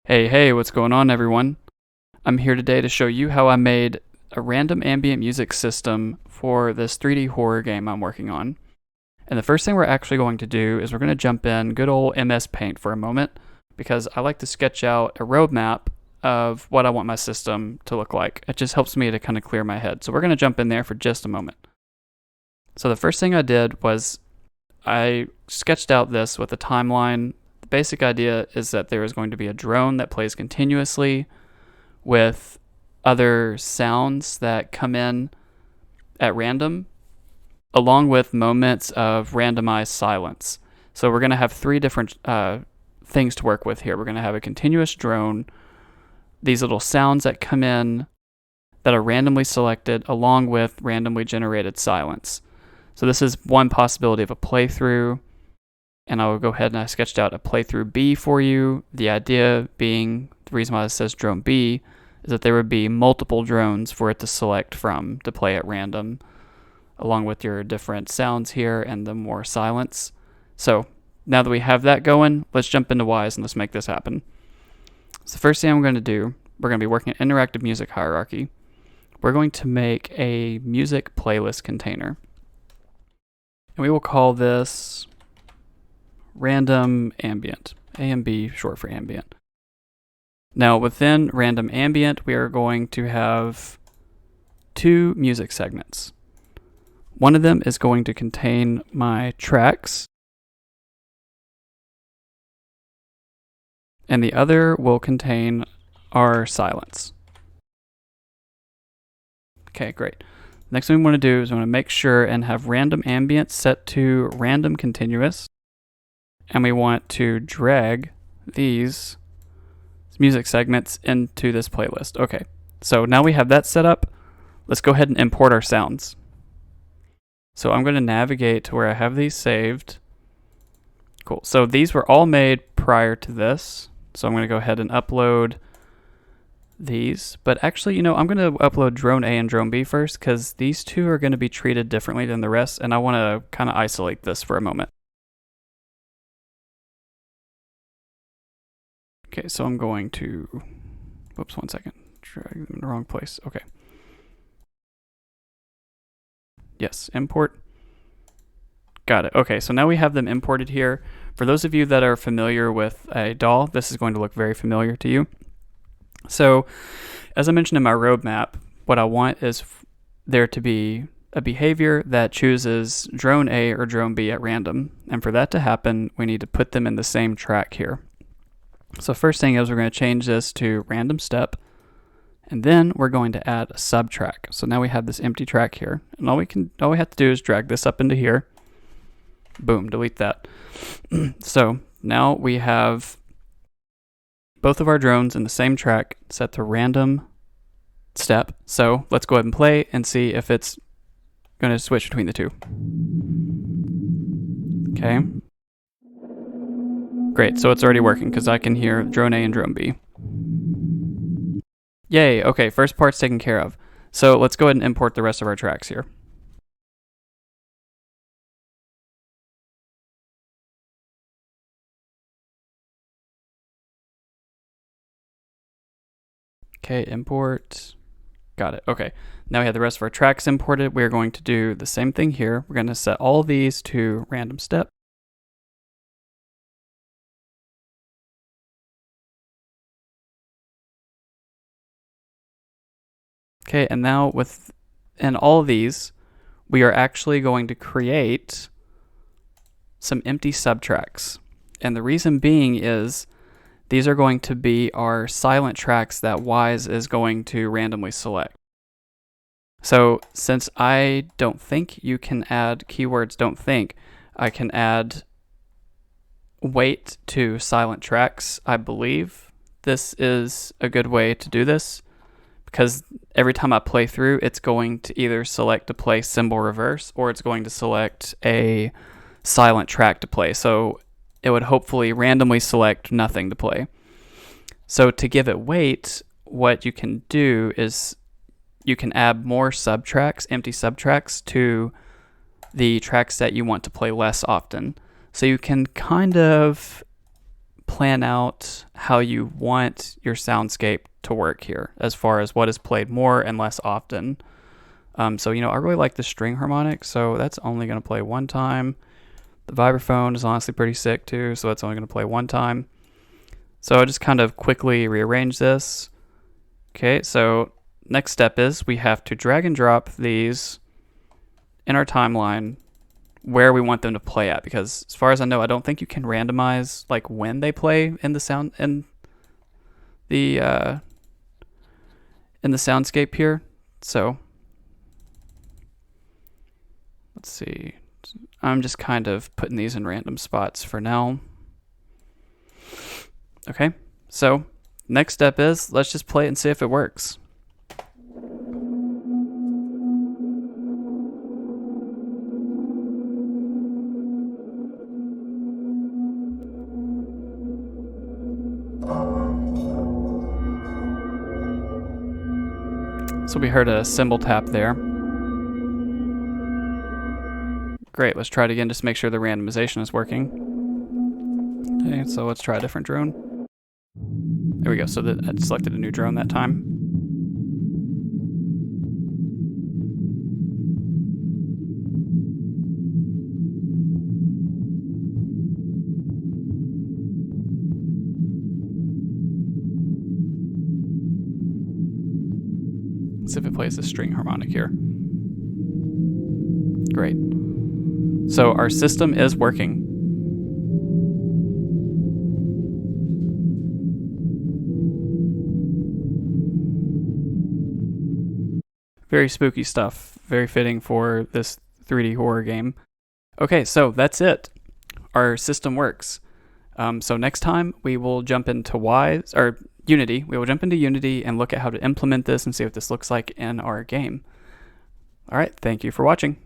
Hey, what's going on, everyone? I'm here today to show you how I made a random ambient music system for this 3D horror game I'm working on. And the first thing we're actually going to do is we're going to jump in good old MS Paint for a moment, because I like to sketch out a roadmap of what I want my system to look like. It just helps me to kind of clear my head. So we're going to jump in there for just a moment. So the first thing I did was I sketched out this with a timeline. The basic idea is that there is going to be a drone that plays continuously with other sounds that come in at random, along with moments of randomized silence. So we're going to have three different things to work with here. We're going to have a continuous drone, these little sounds that come in that are randomly selected, along with randomly generated silence. So this is one possibility of a playthrough, and I will go ahead and I sketched out a playthrough B for you. The idea being, the reason why it says drone B, is that there would be multiple drones for it to select from to play at random, along with your different sounds here and the more silence. So now that we have that going, let's jump into Wwise and let's make this happen. So the first thing I'm going to do, we're going to be working an interactive music hierarchy. We're going to make a music playlist container. And we will call this random ambient, AMB short for ambient. Now within random ambient, we are going to have two music segments. One of them is going to contain my tracks, and the other will contain our silence. Okay, great. Next thing we want to do is we want to make sure and have random ambient set to random continuous. And we want to drag these music segments into this playlist. Okay, so now we have that set up. Let's go ahead and import our sounds. So I'm going to navigate to where I have these saved. Cool. So these were all made prior to this. So I'm going to go ahead and upload these. But actually, I'm going to upload drone A and drone B first, because these two are going to be treated differently than the rest, and I want to kind of isolate this for a moment. Okay, so I'm going to, whoops, one second, drag them in the wrong place. Okay. Yes, import. Got it. Okay, so now we have them imported here. For those of you that are familiar with a DAW, this is going to look very familiar to you. So, as I mentioned in my roadmap, what I want is there to be a behavior that chooses drone A or drone B at random. And for that to happen, we need to put them in the same track here. So first thing is we're going to change this to random step, and then we're going to add a subtrack. So now we have this empty track here, and all we have to do is drag this up into here. Boom, delete that. So now we have both of our drones in the same track set to random step. So let's go ahead and play and see if it's going to switch between the two. Okay. Great, so it's already working because I can hear drone A and drone B. Yay, okay, first part's taken care of. So let's go ahead and import the rest of our tracks here. Okay, import. Got it, okay. Now we have the rest of our tracks imported. We're going to do the same thing here. We're going to set all these to random step. Okay, and now within all of these, we are actually going to create some empty subtracks. And the reason being is these are going to be our silent tracks that Wwise is going to randomly select. So since I don't think you can add keywords don't think, I can add wait to silent tracks. I believe this is a good way to do this, because every time I play through, it's going to either select to play symbol reverse, or it's going to select a silent track to play. So it would hopefully randomly select nothing to play. So to give it weight, what you can do is you can add more subtracks, empty subtracks, to the tracks that you want to play less often. So you can kind of plan out how you want your soundscape to work here as far as what is played more and less often. So, I really like the string harmonic, so that's only going to play one time. The vibraphone is honestly pretty sick too, so that's only going to play one time. So I just kind of quickly rearrange this. Okay, so next step is we have to drag and drop these in our timeline where we want them to play at, because as far as I know, I don't think you can randomize like when they play in the soundscape here. So let's see. I'm just kind of putting these in random spots for now. Okay, so next step is let's just play it and see if it works. So we heard a cymbal tap there. Great, let's try it again just to make sure the randomization is working. Okay, so let's try a different drone. There we go, so I selected a new drone that time. Let's see if it plays the string harmonic here. Great. So our system is working. Very spooky stuff. Very fitting for this 3D horror game. Okay, so that's it. Our system works. So next time we will jump into Unity. We will jump into Unity and look at how to implement this and see what this looks like in our game. All right, thank you for watching.